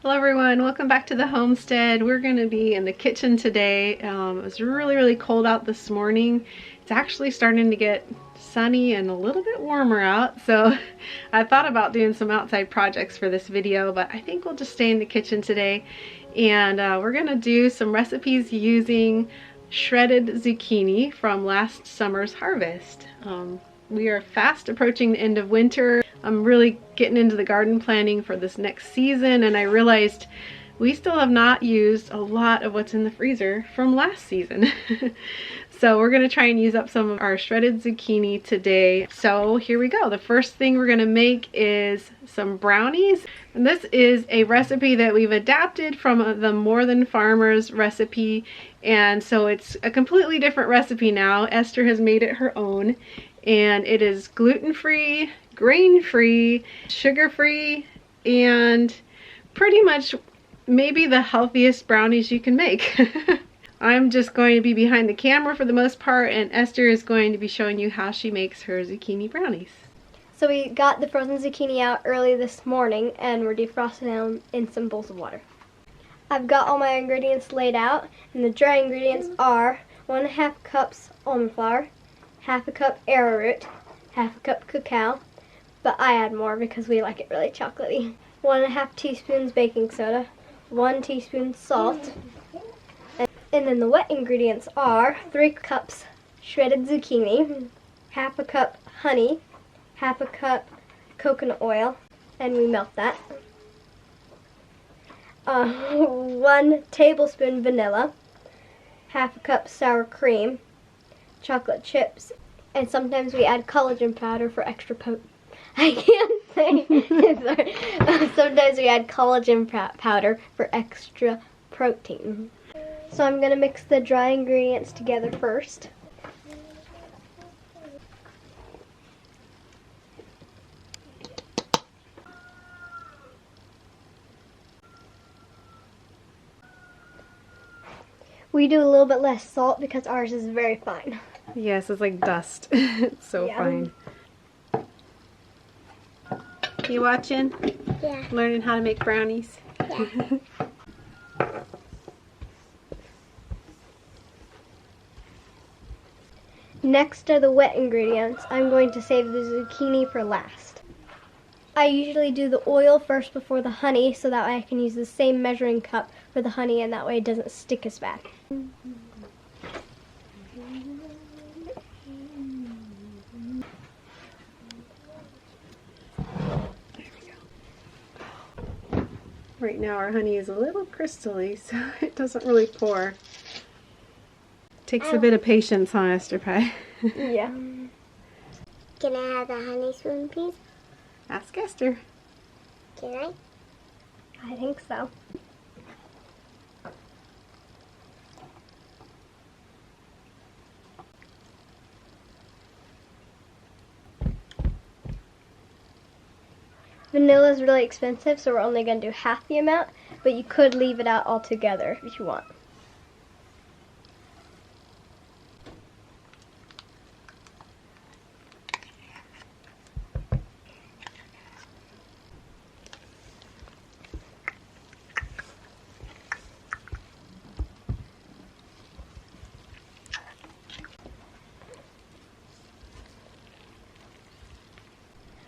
Hello everyone, welcome back to the homestead. We're going to be in the kitchen today. It was really cold out this morning. It's actually starting to get sunny and a little bit warmer out, so I thought about doing some outside projects for this video, but I think we'll just stay in the kitchen today. And we're going to do some recipes using shredded zucchini from last summer's harvest. We are fast approaching the end of winter. I'm really getting into the garden planning for this next season, and I realized we still have not used a lot of what's in the freezer from last season. So we're gonna try and use up some of our shredded zucchini today. So here we go. The first thing we're gonna make is some brownies. And this is a recipe that we've adapted from the More Than Farmers recipe. And so it's a completely different recipe now. Esther has made it her own. And it is gluten-free, grain-free, sugar-free, and pretty much maybe the healthiest brownies you can make. I'm just going to be behind the camera for the most part, and Esther is going to be showing you how she makes her zucchini brownies. So we got the frozen zucchini out early this morning, and we're defrosting them in some bowls of water. I've got all my ingredients laid out, and the dry ingredients are 1.5 cups almond flour, 1/2 cup arrowroot, 1/2 cup cacao, but I add more because we like it really chocolatey. 1.5 teaspoons baking soda, 1 teaspoon salt, and then the wet ingredients are 3 cups shredded zucchini, 1/2 cup honey, 1/2 cup coconut oil, and we melt that. 1 tablespoon vanilla, 1/2 cup sour cream, chocolate chips, and sometimes we add collagen powder for extra I can't say. Sorry. Sometimes we add collagen powder for extra protein. So I'm going to mix the dry ingredients together first. We do a little bit less salt because ours is very fine. Yes, it's like dust. It's so fine. You watching? Yeah. Learning how to make brownies? Yeah. Next are the wet ingredients. I'm going to save the zucchini for last. I usually do the oil first before the honey, so that way I can use the same measuring cup for the honey, and that way it doesn't stick as bad. Right now our honey is a little crystally, so it doesn't really pour. Takes a bit of patience, huh, Esther Pie? Yeah. Can I have the honey spoon, please? Ask Esther. Can I? I think so. Vanilla is really expensive, so we're only going to do half the amount, but you could leave it out altogether if you want.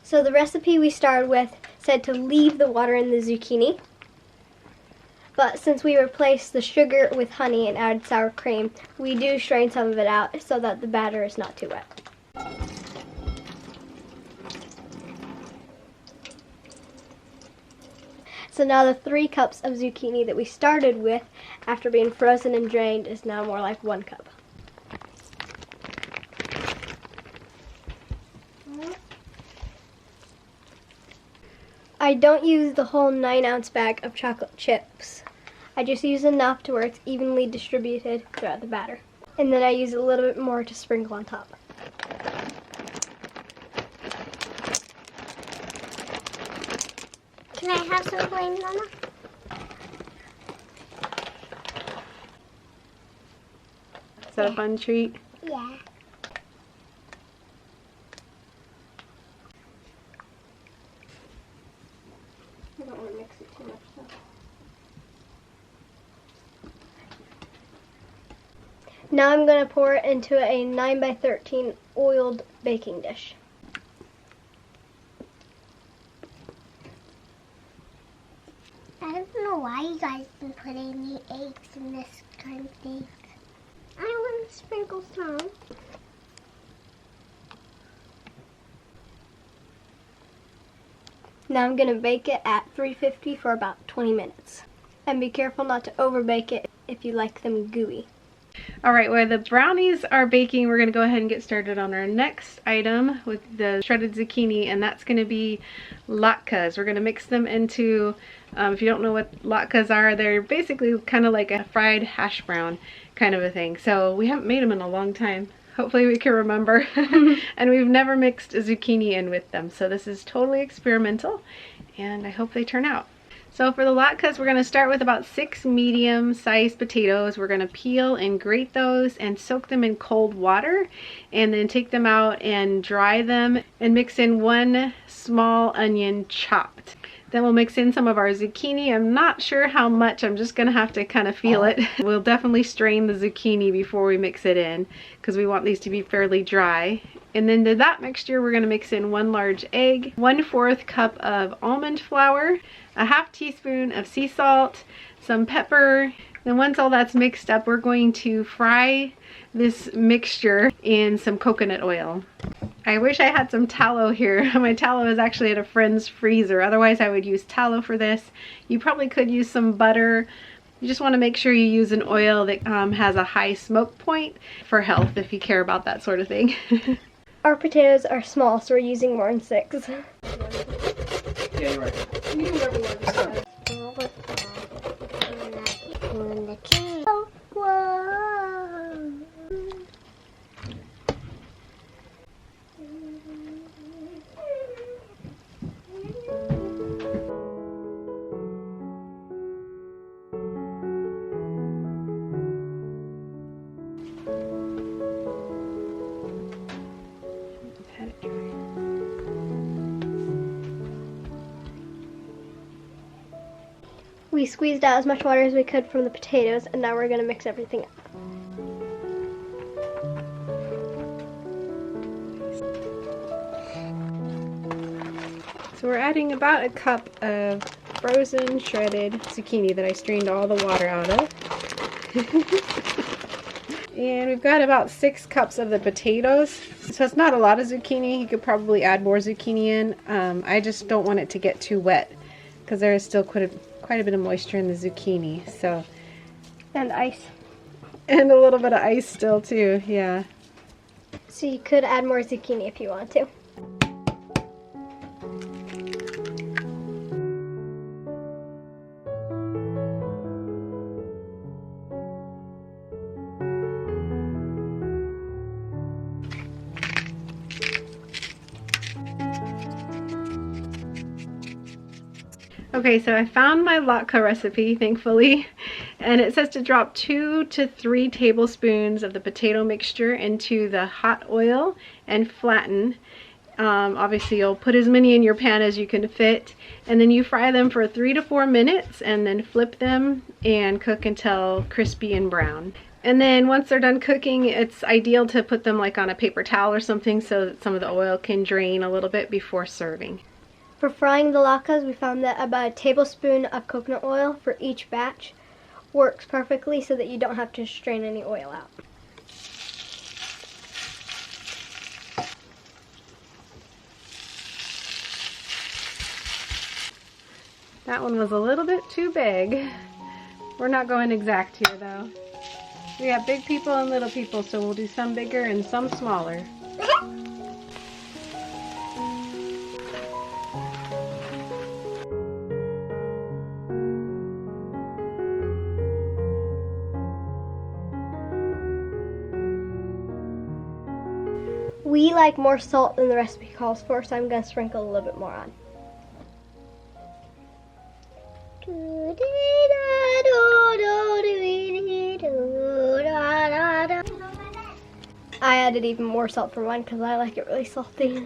So the recipe we started with said to leave the water in the zucchini, but since we replaced the sugar with honey and added sour cream, we do strain some of it out so that the batter is not too wet. So now the 3 cups of zucchini that we started with after being frozen and drained is now more like 1 cup. I don't use the whole 9-ounce bag of chocolate chips. I just use enough to where it's evenly distributed throughout the batter. And then I use a little bit more to sprinkle on top. Can I have some plain, Mama? Is that a fun treat? Yeah. I don't want to mix it too much though. Now I'm going to pour it into a 9x13 oiled baking dish. I don't know why you guys been putting the eggs in this kind of thing. I want to sprinkle some. Now I'm going to bake it at 350 for about 20 minutes. And be careful not to over bake it if you like them gooey. All right, while the brownies are baking, we're gonna go ahead and get started on our next item with the shredded zucchini, and that's gonna be latkes. We're gonna mix them into, if you don't know what latkes are, they're basically kind of like a fried hash brown kind of a thing. So we haven't made them in a long time. Hopefully we can remember. And we've never mixed zucchini in with them. So this is totally experimental, and I hope they turn out. So for the latkes, we're going to start with about 6 medium-sized potatoes. We're going to peel and grate those and soak them in cold water, and then take them out and dry them and mix in 1 small onion chopped. Then we'll mix in some of our zucchini. I'm not sure how much. I'm just going to have to kind of feel it. We'll definitely strain the zucchini before we mix it in because we want these to be fairly dry. And then to that mixture, we're going to mix in 1 large egg, 1/4 cup of almond flour, a 1/2 teaspoon of sea salt, some pepper. Then once all that's mixed up, we're going to fry this mixture in some coconut oil. I wish I had some tallow here. My tallow is actually at a friend's freezer. Otherwise, I would use tallow for this. You probably could use some butter. You just want to make sure you use an oil that has a high smoke point for health if you care about that sort of thing. Our potatoes are small, so we're using more than 6. Yeah, you're right. You do whatever you want to say. We squeezed out as much water as we could from the potatoes, and now we're going to mix everything up. So we're adding about 1 cup of frozen shredded zucchini that I strained all the water out of. And we've got about 6 cups of the potatoes. So it's not a lot of zucchini. You could probably add more zucchini in. I just don't want it to get too wet because there is still quite a bit of moisture in the zucchini. So, And ice. and a little bit of ice still too, yeah. So you could add more zucchini if you want to. Okay, so I found my latke recipe, thankfully, and it says to drop 2 to 3 tablespoons of the potato mixture into the hot oil and flatten. Obviously, you'll put as many in your pan as you can fit, and then you fry them for 3 to 4 minutes, and then flip them and cook until crispy and brown. And then once they're done cooking, it's ideal to put them like on a paper towel or something so that some of the oil can drain a little bit before serving. For frying the latkes, we found that about 1 tablespoon of coconut oil for each batch works perfectly so that you don't have to strain any oil out. That one was a little bit too big. We're not going exact here though. We have big people and little people, so we'll do some bigger and some smaller. We like more salt than the recipe calls for, so I'm going to sprinkle a little bit more on. I added even more salt for mine because I like it really salty.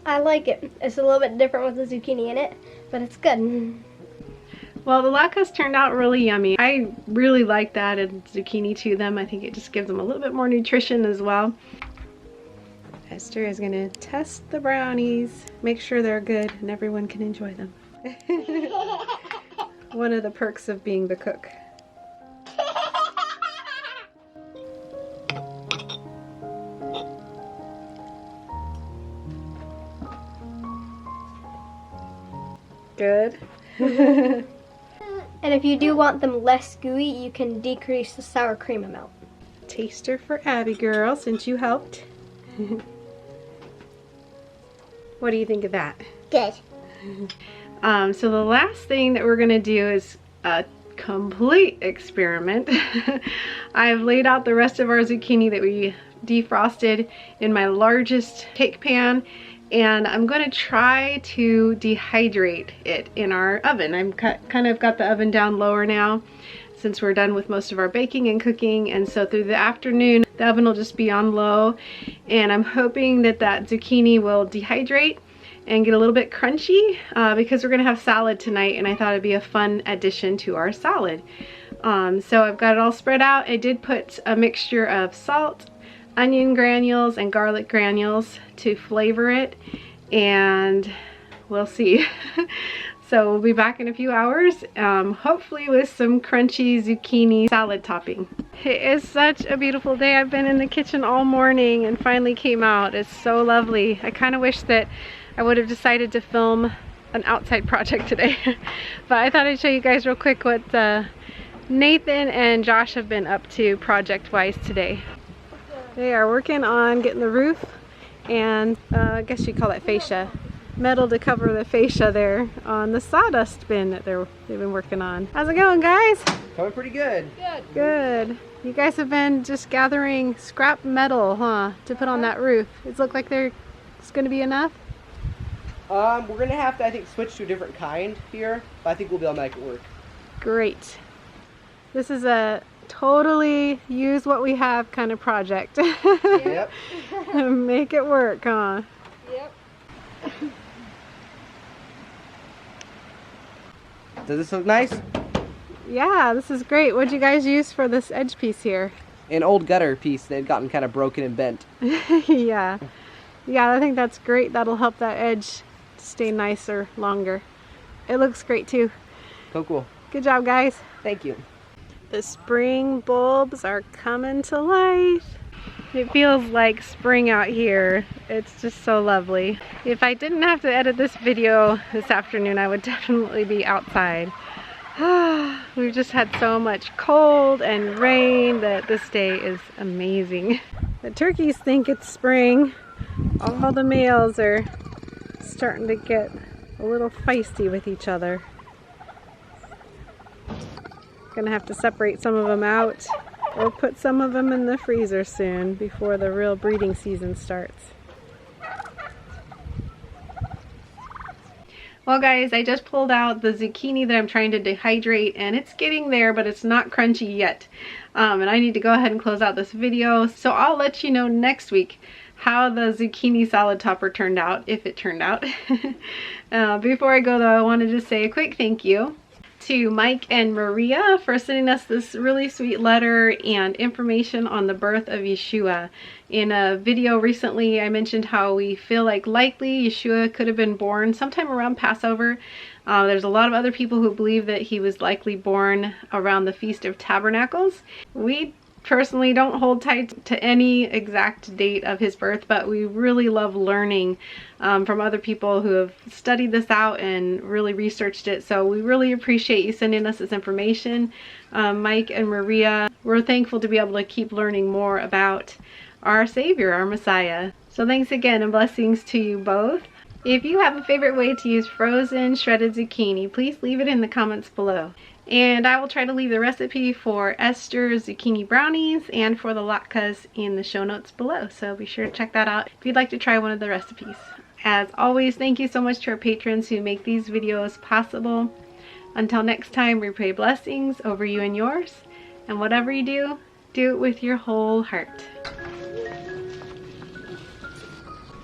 I like it. It's a little bit different with the zucchini in it, but it's good. Well, the latkes turned out really yummy. I really like that added zucchini to them. I think it just gives them a little bit more nutrition as well. Esther is going to test the brownies, make sure they're good and everyone can enjoy them. One of the perks of being the cook. Good. And if you do want them less gooey, you can decrease the sour cream amount. Taster for Abby girl, since you helped. What do you think of that? Good. So the last thing that we're gonna do is a complete experiment. I've laid out the rest of our zucchini that we defrosted in my largest cake pan, and I'm going to try to dehydrate it in our oven. I'm kind of got the oven down lower now since we're done with most of our baking and cooking, and so through the afternoon the oven will just be on low, and I'm hoping that that zucchini will dehydrate and get a little bit crunchy because we're gonna have salad tonight, and I thought it'd be a fun addition to our salad. So I've got it all spread out. I did put a mixture of salt, onion granules, and garlic granules to flavor it, and we'll see. So we'll be back in a few hours, hopefully with some crunchy zucchini salad topping. It is such a beautiful day. I've been in the kitchen all morning and finally came out. It's so lovely. I kind of wish that I would have decided to film an outside project today. But I thought I'd show you guys real quick what Nathan and Josh have been up to project-wise today. They are working on getting the roof and I guess you call it fascia. Metal to cover the fascia there on the sawdust bin that they've been working on. How's it going, guys? Coming pretty good. Good. You guys have been just gathering scrap metal, huh, to put on that roof. It looks like it's going to be enough? We're gonna have to, I think, switch to a different kind here, but I think we'll be able to make it work. Great. This is a totally use what we have kind of project. Yep. Make it work, huh? Yep. Does this look nice? Yeah, this is great. What'd you guys use for this edge piece here? An old gutter piece that had gotten kind of broken and bent. Yeah. Yeah, I think that's great. That'll help that edge stay nicer longer. It looks great too. Cool. Good job, guys. Thank you. The spring bulbs are coming to life. It feels like spring out here. It's just so lovely. If I didn't have to edit this video this afternoon, I would definitely be outside. We've just had so much cold and rain that this day is amazing. The turkeys think it's spring. All the males are starting to get a little feisty with each other. Gonna have to separate some of them out or put some of them in the freezer soon before the real breeding season starts. Well guys, I just pulled out the zucchini that I'm trying to dehydrate, and it's getting there, but it's not crunchy yet. And I need to go ahead and close out this video, so I'll let you know next week how the zucchini salad topper turned out, if it turned out. Before I go though, I wanted to say a quick thank you to Mike and Maria for sending us this really sweet letter and information on the birth of Yeshua. In a video recently, I mentioned how we feel like likely Yeshua could have been born sometime around Passover. There's a lot of other people who believe that he was likely born around the Feast of Tabernacles. We personally don't hold tight to any exact date of his birth, but we really love learning from other people who have studied this out and really researched it. So we really appreciate you sending us this information, Mike and Maria. We're thankful to be able to keep learning more about our Savior, our Messiah. So thanks again and blessings to you both. If you have a favorite way to use frozen shredded zucchini, please leave it in the comments below. And I will try to leave the recipe for Esther's zucchini brownies and for the latkes in the show notes below. So be sure to check that out if you'd like to try one of the recipes. As always, thank you so much to our patrons who make these videos possible. Until next time, we pray blessings over you and yours. And whatever you do, do it with your whole heart.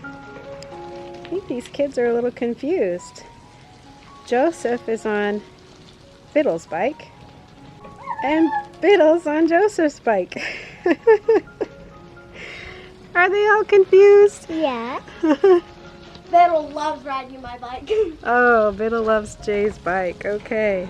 I think these kids are a little confused. Joseph is on Biddle's bike. And Biddle's on Joseph's bike. Are they all confused? Yeah. Biddle loves riding my bike. Oh, Biddle loves Jay's bike. Okay.